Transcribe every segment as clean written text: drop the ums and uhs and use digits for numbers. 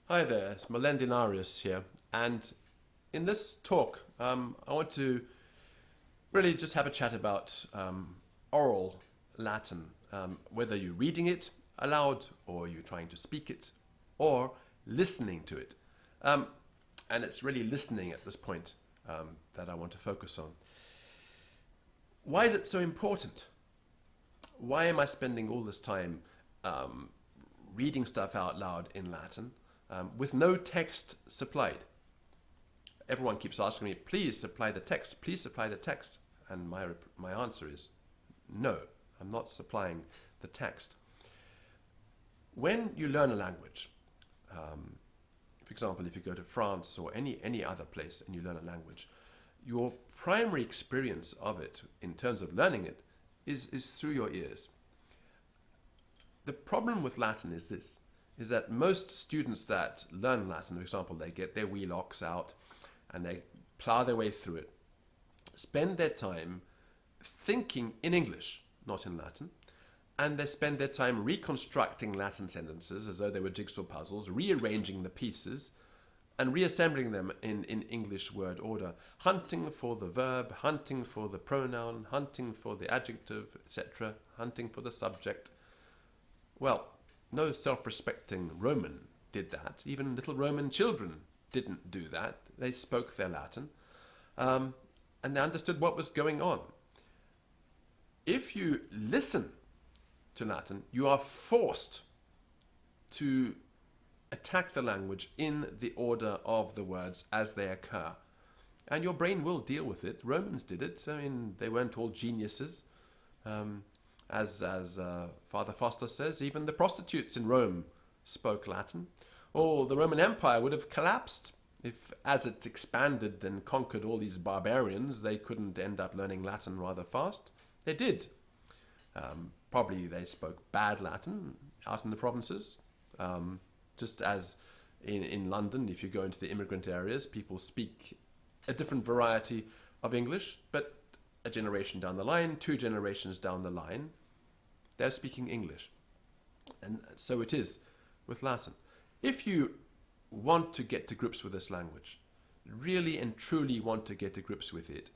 Hi there, it's Melendinarius here, and in this talk, I want to really just have a chat about oral Latin, whether you're reading it aloud or you're trying to speak it or listening to it. And it's really listening at this point that I want to focus on. Why is it so important? Why am I spending all this time reading stuff out loud in Latin with no text supplied? Everyone keeps asking me, please supply the text, please supply the text. And my answer is no, I'm not supplying the text. When you learn a language, for example, if you go to France or any other place and you learn a language, your primary experience of it in terms of learning it is through your ears. The problem with Latin is this, is that most students that learn Latin, for example, they get their wheelocks out and they plow their way through it, spend their time thinking in English, not in Latin, and they spend their time reconstructing Latin sentences as though they were jigsaw puzzles, rearranging the pieces and reassembling them in English word order, hunting for the verb, hunting for the pronoun, hunting for the adjective, etc., hunting for the subject. Well, no self-respecting Roman did that. Even little Roman children didn't do that. They spoke their Latin, and they understood what was going on. If you listen to Latin, you are forced to attack the language in the order of the words as they occur. And your brain will deal with it. Romans did it. I mean, they weren't all geniuses. As Father Foster says, even the prostitutes in Rome spoke Latin. Or the Roman Empire would have collapsed if, as it expanded and conquered all these barbarians, they couldn't end up learning Latin rather fast. They did. Probably they spoke bad Latin out in the provinces. Just as in London, if you go into the immigrant areas, people speak a different variety of English, but a generation down the line, 2 generations down the line, they're speaking English. And so it is with Latin. If you want to get to grips with this language, really and truly want to get to grips with it,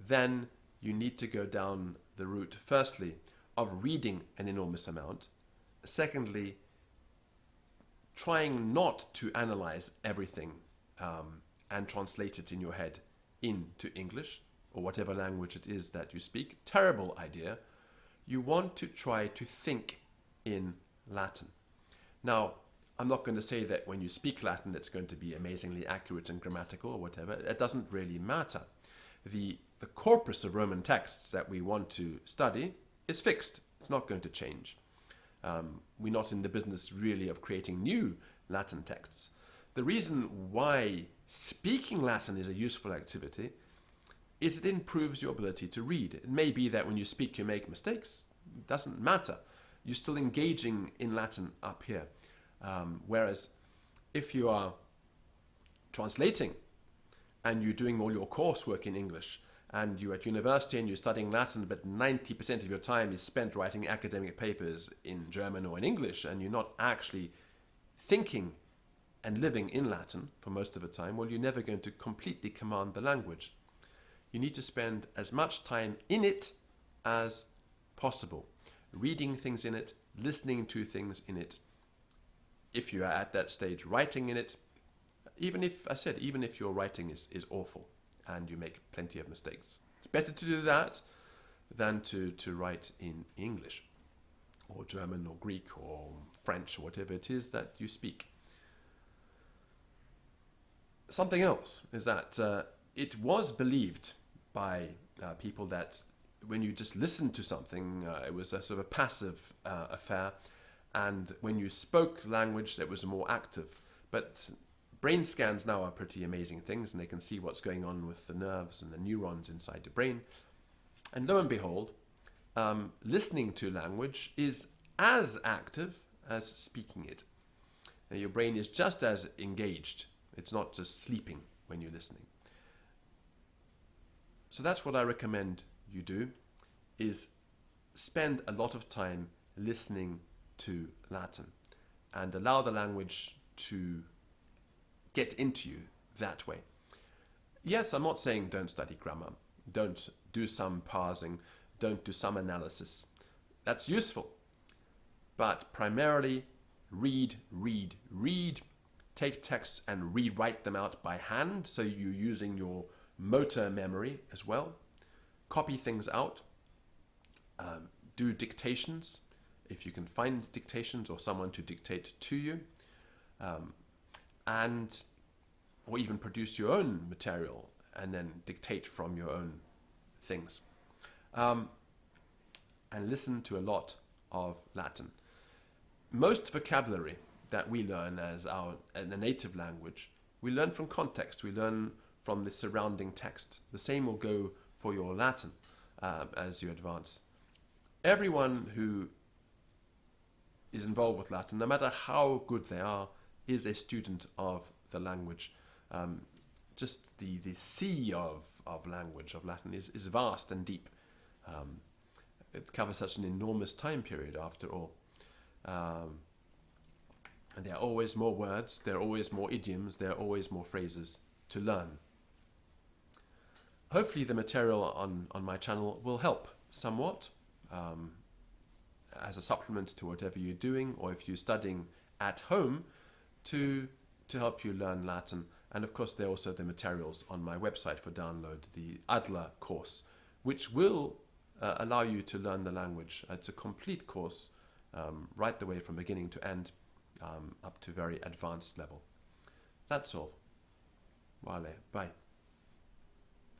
then you need to go down the route, firstly, of reading an enormous amount. Secondly, trying not to analyze everything and translate it in your head into English or whatever language it is that you speak. Terrible idea. You want to try to think in Latin. Now, I'm not going to say that when you speak Latin it's going to be amazingly accurate and grammatical or whatever. It doesn't really matter. The corpus of Roman texts that we want to study is fixed. It's not going to change. We're not in the business really of creating new Latin texts. The reason why speaking Latin is a useful activity is it improves your ability to read. It may be that when you speak you make mistakes. It doesn't matter. You're still engaging in Latin up here. Whereas if you are translating and you're doing all your coursework in English and you're at university and you're studying Latin, but 90% of your time is spent writing academic papers in German or in English, and you're not actually thinking and living in Latin for most of the time, well, you're never going to completely command the language. You need to spend as much time in it as possible, reading things in it, listening to things in it. If you are at that stage, writing in it, even if your writing is awful and you make plenty of mistakes. It's better to do that than to write in English or German or Greek or French or whatever it is that you speak. Something else is that it was believed by people that when you just listened to something, it was a sort of a passive affair, and when you spoke language, that was more active. But brain scans now are pretty amazing things, and they can see what's going on with the nerves and the neurons inside the brain. And lo and behold, listening to language is as active as speaking it. Now, your brain is just as engaged. It's not just sleeping when you're listening. So that's what I recommend you do, is spend a lot of time listening to Latin and allow the language to get into you that way. Yes, I'm not saying don't study grammar, don't do some parsing, don't do some analysis. That's useful. But primarily, read, read, read. Take texts and rewrite them out by hand, so you're using your motor memory as well. Copy things out. Do dictations, if you can find dictations or someone to dictate to you. Or even produce your own material and then dictate from your own things. And listen to a lot of Latin. Most vocabulary that we learn as a native language, we learn from context, we learn from the surrounding text. The same will go for your Latin as you advance. Everyone who is involved with Latin, no matter how good they are, is a student of the language. Just the sea of language, of Latin, is vast and deep. It covers such an enormous time period, after all. And there are always more words, there are always more idioms, there are always more phrases to learn. Hopefully the material on my channel will help somewhat as a supplement to whatever you're doing, or if you're studying at home, to help you learn Latin. And of course, there are also the materials on my website for download, the Adler Course, which will allow you to learn the language. It's a complete course, right the way from beginning to end, up to very advanced level. That's all. Vale, bye.